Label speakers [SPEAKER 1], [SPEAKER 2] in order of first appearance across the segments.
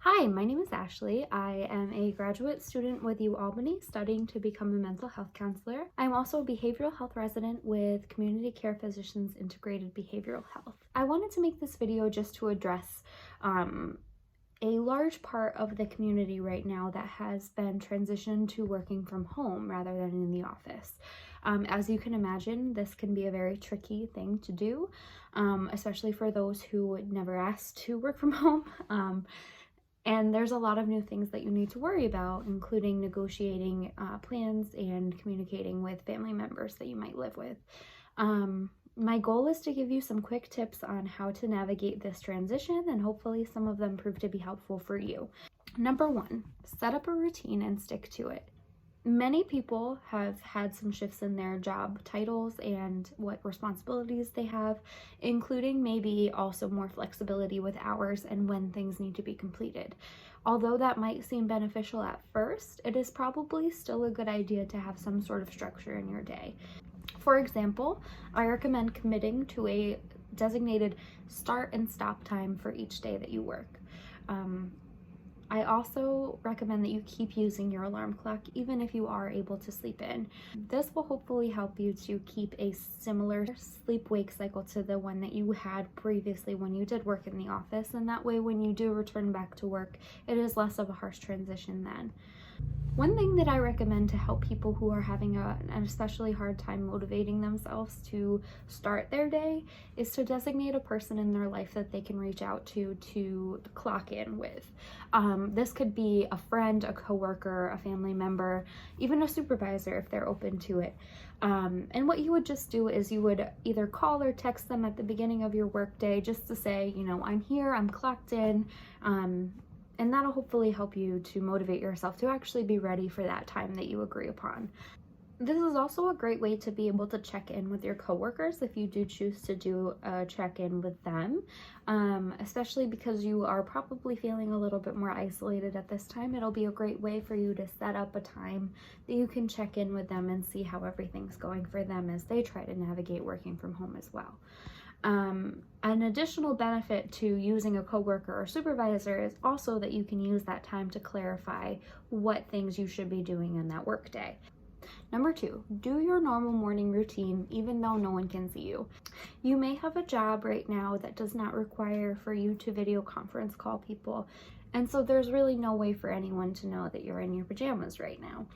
[SPEAKER 1] Hi, my name is Ashley. I am a graduate student with UAlbany studying to become a mental health counselor. I'm also a behavioral health resident with Community Care Physicians Integrated Behavioral Health. I wanted to make this video just to address a large part of the community right now that has been transitioned to working from home rather than in the office. As you can imagine, this can be a very tricky thing to do, especially for those who never asked to work from home. And there's a lot of new things that you need to worry about, including negotiating plans and communicating with family members that you might live with. My goal is to give you some quick tips on how to navigate this transition, and hopefully some of them prove to be helpful for you. Number one, set up a routine and stick to it. Many people have had some shifts in their job titles and what responsibilities they have, including maybe also more flexibility with hours and when things need to be completed. Although that might seem beneficial at first, it is probably still a good idea to have some sort of structure in your day. For example, I recommend committing to a designated start and stop time for each day that you work. I also recommend that you keep using your alarm clock even if you are able to sleep in. This will hopefully help you to keep a similar sleep-wake cycle to the one that you had previously when you did work in the office, and that way when you do return back to work, it is less of a harsh transition then. One thing that I recommend to help people who are having an especially hard time motivating themselves to start their day is to designate a person in their life that they can reach out to clock in with. This could be a friend, a coworker, a family member, even a supervisor if they're open to it. And what you would just do is you would either call or text them at the beginning of your workday just to say, I'm here, I'm clocked in, and that'll hopefully help you to motivate yourself to actually be ready for that time that you agree upon. This is also a great way to be able to check in with your coworkers if you do choose to do a check-in with them, especially because you are probably feeling a little bit more isolated at this time. It'll be a great way for you to set up a time that you can check in with them and see how everything's going for them as they try to navigate working from home as well. An additional benefit to using a coworker or supervisor is also that you can use that time to clarify what things you should be doing in that workday. Number two, do your normal morning routine even though no one can see you. You may have a job right now that does not require for you to video conference call people, and so there's really no way for anyone to know that you're in your pajamas right now.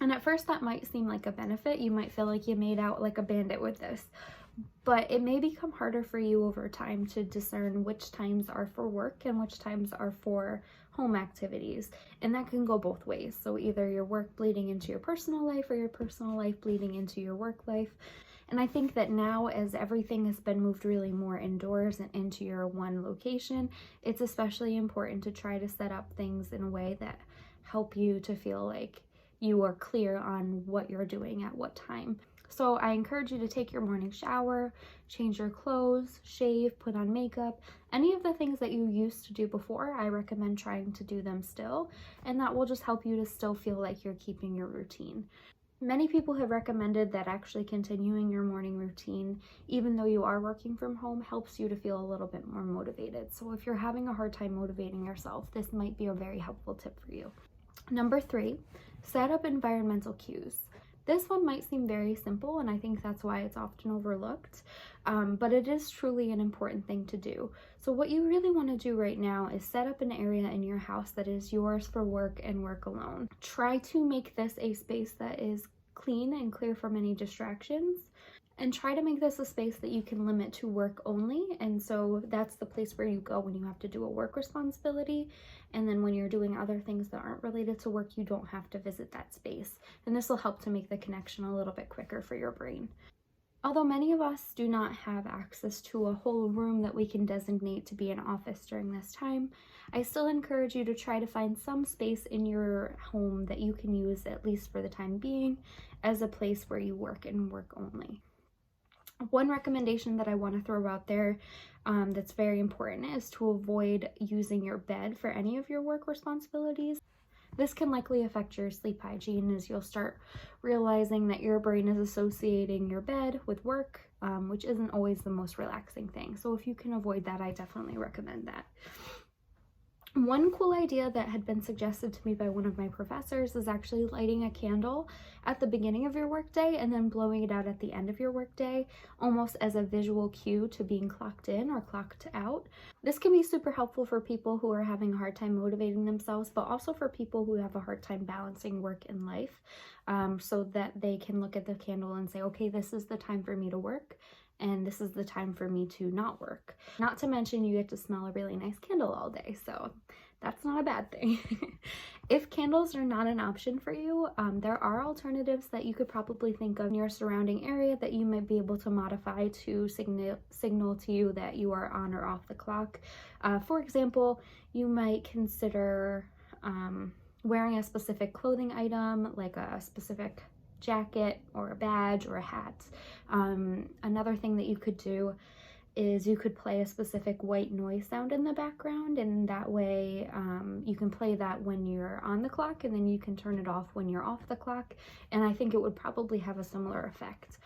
[SPEAKER 1] And at first that might seem like a benefit. You might feel like you made out like a bandit with this, but it may become harder for you over time to discern which times are for work and which times are for home activities. And that can go both ways. So either your work bleeding into your personal life or your personal life bleeding into your work life. And I think that now, as everything has been moved really more indoors and into your one location, it's especially important to try to set up things in a way that help you to feel like you are clear on what you're doing at what time. So I encourage you to take your morning shower, change your clothes, shave, put on makeup. Any of the things that you used to do before, I recommend trying to do them still, and that will just help you to still feel like you're keeping your routine. Many people have recommended that actually continuing your morning routine, even though you are working from home, helps you to feel a little bit more motivated. So if you're having a hard time motivating yourself, this might be a very helpful tip for you. Number three, set up environmental cues. This one might seem very simple, and I think that's why it's often overlooked, but it is truly an important thing to do. So what you really want to do right now is set up an area in your house that is yours for work and work alone. Try to make this a space that is clean and clear from any distractions, and try to make this a space that you can limit to work only. And so that's the place where you go when you have to do a work responsibility. And then when you're doing other things that aren't related to work, you don't have to visit that space. And this will help to make the connection a little bit quicker for your brain. Although many of us do not have access to a whole room that we can designate to be an office during this time, I still encourage you to try to find some space in your home that you can use, at least for the time being, as a place where you work and work only. One recommendation that I want to throw out there that's very important is to avoid using your bed for any of your work responsibilities. This can likely affect your sleep hygiene as you'll start realizing that your brain is associating your bed with work, which isn't always the most relaxing thing. So if you can avoid that, I definitely recommend that. One cool idea that had been suggested to me by one of my professors is actually lighting a candle at the beginning of your workday and then blowing it out at the end of your workday, almost as a visual cue to being clocked in or clocked out. This can be super helpful for people who are having a hard time motivating themselves, but also for people who have a hard time balancing work and life, so that they can look at the candle and say, okay, this is the time for me to work, and this is the time for me to not work. Not to mention you get to smell a really nice candle all day, so that's not a bad thing. If candles are not an option for you, there are alternatives that you could probably think of in your surrounding area that you might be able to modify to signal to you that you are on or off the clock. For example, you might consider wearing a specific clothing item, like a specific jacket or a badge or a hat. Another thing that you could do is you could play a specific white noise sound in the background, and that way you can play that when you're on the clock, and then you can turn it off when you're off the clock, and I think it would probably have a similar effect.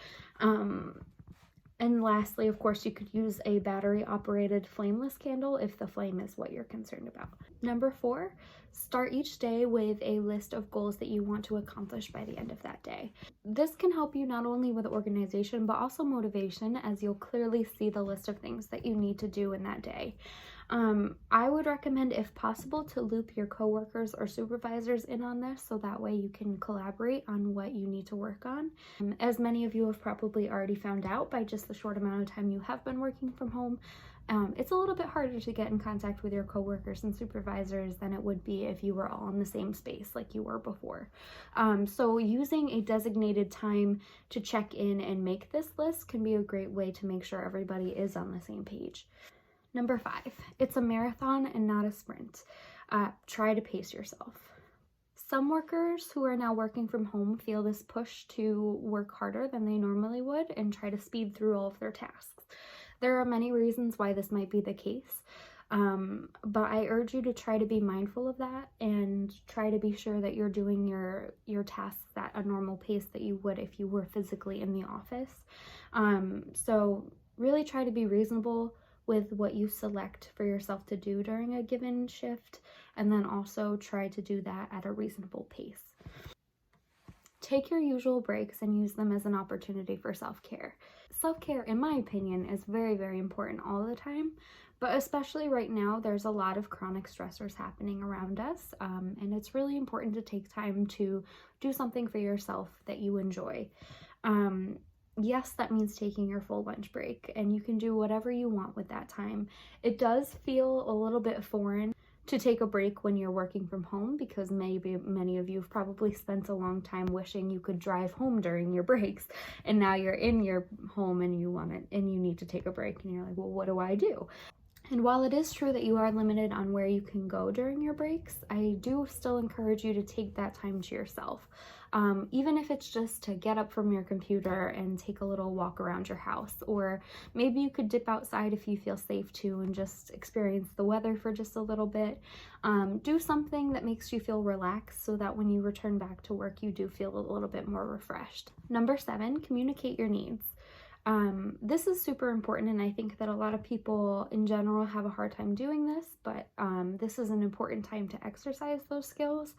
[SPEAKER 1] And lastly, of course, you could use a battery-operated flameless candle if the flame is what you're concerned about. Number 4, start each day with a list of goals that you want to accomplish by the end of that day. This can help you not only with organization, but also motivation, as you'll clearly see the list of things that you need to do in that day. I would recommend, if possible, to loop your coworkers or supervisors in on this, so that way you can collaborate on what you need to work on. As many of you have probably already found out by just the short amount of time you have been working from home, it's a little bit harder to get in contact with your coworkers and supervisors than it would be if you were all in the same space like you were before. So using a designated time to check in and make this list can be a great way to make sure everybody is on the same page. Number 5, it's a marathon and not a sprint. Try to pace yourself. Some workers who are now working from home feel this push to work harder than they normally would and try to speed through all of their tasks. There are many reasons why this might be the case, but I urge you to try to be mindful of that and try to be sure that you're doing your tasks at a normal pace that you would if you were physically in the office. So really try to be reasonable with what you select for yourself to do during a given shift, and then also try to do that at a reasonable pace. Take your usual breaks and use them as an opportunity for self-care. Self-care, in my opinion, is very, very important all the time, but especially right now, there's a lot of chronic stressors happening around us, and it's really important to take time to do something for yourself that you enjoy. Yes, that means taking your full lunch break, and you can do whatever you want with that time. It does feel a little bit foreign to take a break when you're working from home, because maybe many of you have probably spent a long time wishing you could drive home during your breaks, and now you're in your home and you need to take a break, and you're like, well, what do I do? And while it is true that you are limited on where you can go during your breaks, I do still encourage you to take that time to yourself. Even if it's just to get up from your computer and take a little walk around your house, or maybe you could dip outside if you feel safe to and just experience the weather for just a little bit. Do something that makes you feel relaxed so that when you return back to work, you do feel a little bit more refreshed. Number 7, communicate your needs. This is super important, and I think that a lot of people in general have a hard time doing this, but this is an important time to exercise those skills.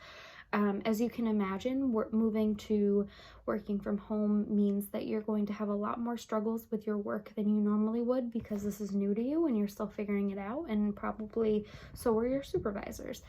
[SPEAKER 1] As you can imagine, moving to working from home means that you're going to have a lot more struggles with your work than you normally would, because this is new to you and you're still figuring it out, and probably so are your supervisors.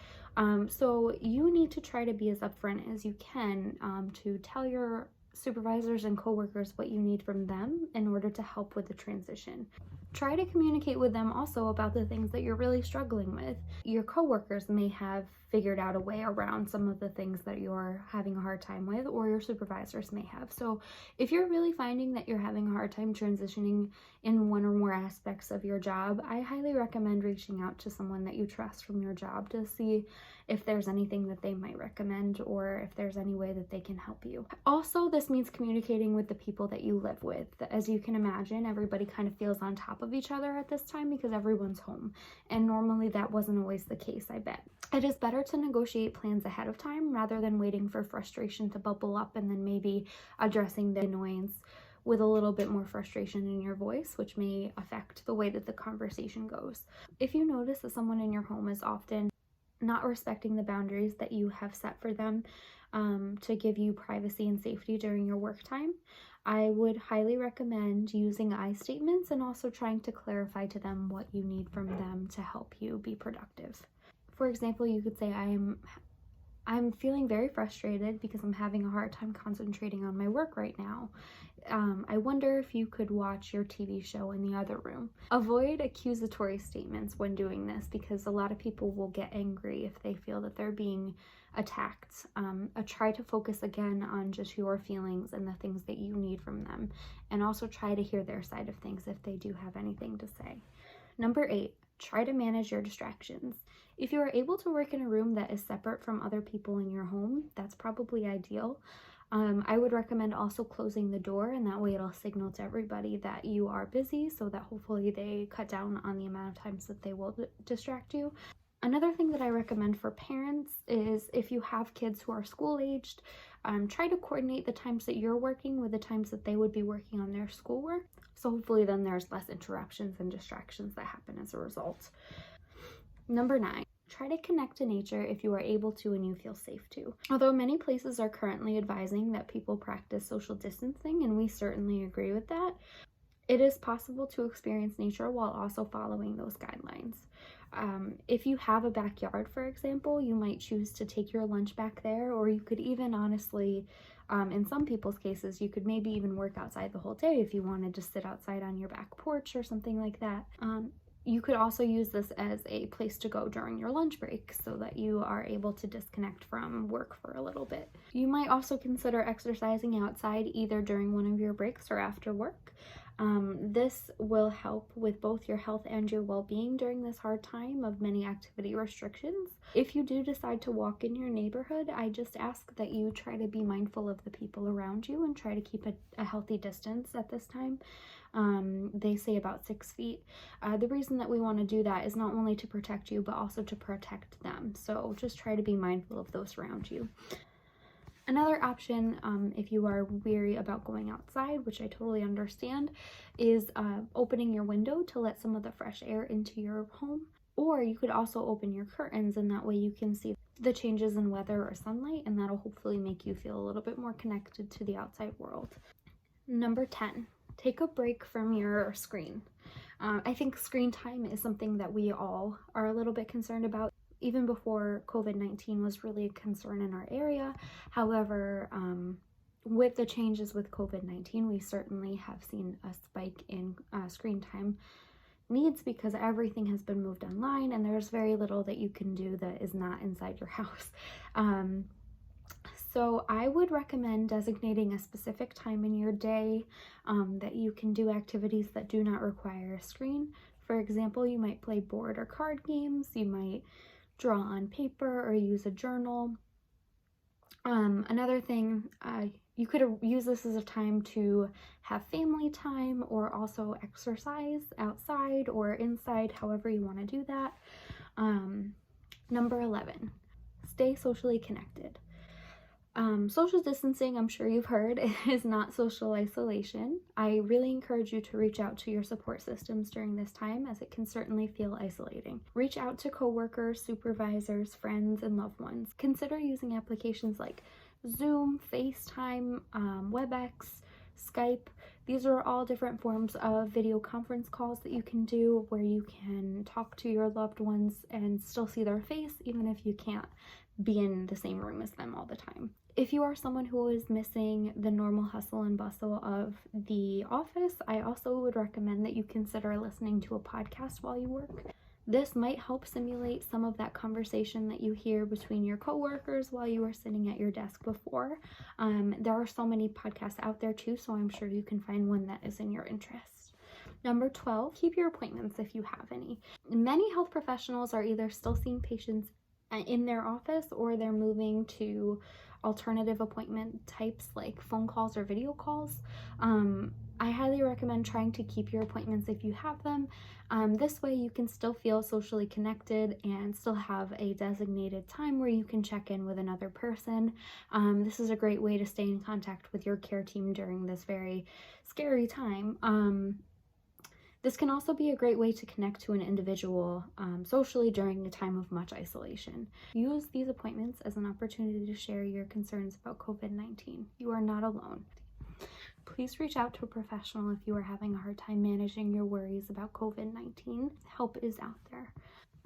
[SPEAKER 1] So you need to try to be as upfront as you can to tell your supervisors and coworkers what you need from them in order to help with the transition. Try to communicate with them also about the things that you're really struggling with. Your coworkers may have figured out a way around some of the things that you're having a hard time with, or your supervisors may have. So if you're really finding that you're having a hard time transitioning in one or more aspects of your job, I highly recommend reaching out to someone that you trust from your job to see if there's anything that they might recommend, or if there's any way that they can help you. Also, this means communicating with the people that you live with. As you can imagine, everybody kind of feels on top of each other at this time because everyone's home, and normally that wasn't always the case, I bet. It is better better to negotiate plans ahead of time rather than waiting for frustration to bubble up and then maybe addressing the annoyance with a little bit more frustration in your voice, which may affect the way that the conversation goes. If you notice that someone in your home is often not respecting the boundaries that you have set for them to give you privacy and safety during your work time, I would highly recommend using I statements and also trying to clarify to them what you need from them to help you be productive. For example, you could say, I'm feeling very frustrated because I'm having a hard time concentrating on my work right now. I wonder if you could watch your TV show in the other room. Avoid accusatory statements when doing this because a lot of people will get angry if they feel that they're being attacked. Try to focus again on just your feelings and the things that you need from them, and also try to hear their side of things if they do have anything to say. Number 8, try to manage your distractions. If you are able to work in a room that is separate from other people in your home, that's probably ideal. I would recommend also closing the door, and that way it'll signal to everybody that you are busy so that hopefully they cut down on the amount of times that they will distract you. Another thing that I recommend for parents is if you have kids who are school-aged, try to coordinate the times that you're working with the times that they would be working on their schoolwork. So hopefully then there's less interruptions and distractions that happen as a result. Number 9, try to connect to nature if you are able to and you feel safe to. Although many places are currently advising that people practice social distancing, and we certainly agree with that, it is possible to experience nature while also following those guidelines. If you have a backyard, for example, you might choose to take your lunch back there, or you could even honestly, in some people's cases, you could maybe even work outside the whole day if you wanted to sit outside on your back porch or something like that. You could also use this as a place to go during your lunch break so that you are able to disconnect from work for a little bit. You might also consider exercising outside either during one of your breaks or after work. This will help with both your health and your well-being during this hard time of many activity restrictions. If you do decide to walk in your neighborhood, I just ask that you try to be mindful of the people around you and try to keep a healthy distance at this time. They say about 6 feet. The reason that we want to do that is not only to protect you, but also to protect them. So just try to be mindful of those around you. Another option, if you are weary about going outside, which I totally understand, is opening your window to let some of the fresh air into your home. Or you could also open your curtains, and that way you can see the changes in weather or sunlight, and that'll hopefully make you feel a little bit more connected to the outside world. Number 10, take a break from your screen. I think screen time is something that we all are a little bit concerned about, even before COVID-19 was really a concern in our area. However, with the changes with COVID-19, we certainly have seen a spike in screen time needs because everything has been moved online and there's very little that you can do that is not inside your house. So I would recommend designating a specific time in your day that you can do activities that do not require a screen. For example, you might play board or card games, you might draw on paper or use a journal. Another thing, you could use this as a time to have family time or also exercise outside or inside, however you want to do that. Number 11, stay socially connected. Social distancing, I'm sure you've heard, is not social isolation. I really encourage you to reach out to your support systems during this time, as it can certainly feel isolating. Reach out to coworkers, supervisors, friends, and loved ones. Consider using applications like Zoom, FaceTime, WebEx, Skype. These are all different forms of video conference calls that you can do where you can talk to your loved ones and still see their face, even if you can't be in the same room as them all the time. If you are someone who is missing the normal hustle and bustle of the office, I also would recommend that you consider listening to a podcast while you work. This might help simulate some of that conversation that you hear between your coworkers while you are sitting at your desk before. There are so many podcasts out there too, so I'm sure you can find one that is in your interest. Number 12, keep your appointments if you have any. Many health professionals are either still seeing patients in their office or they're moving to alternative appointment types like phone calls or video calls. I highly recommend trying to keep your appointments if you have them. This way you can still feel socially connected and still have a designated time where you can check in with another person. This is a great way to stay in contact with your care team during this very scary time. This can also be a great way to connect to an individual socially during a time of much isolation. Use these appointments as an opportunity to share your concerns about COVID-19. You are not alone. Please reach out to a professional if you are having a hard time managing your worries about COVID-19. Help is out there.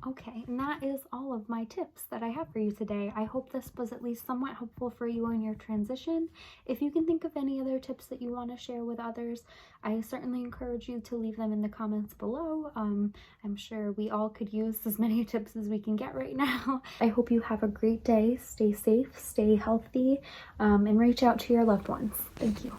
[SPEAKER 1] Okay, and that is all of my tips that I have for you today. I hope this was at least somewhat helpful for you in your transition. If you can think of any other tips that you want to share with others, I certainly encourage you to leave them in the comments below. I'm sure we all could use as many tips as we can get right now. I hope you have a great day. Stay safe, stay healthy, and reach out to your loved ones. Thank you.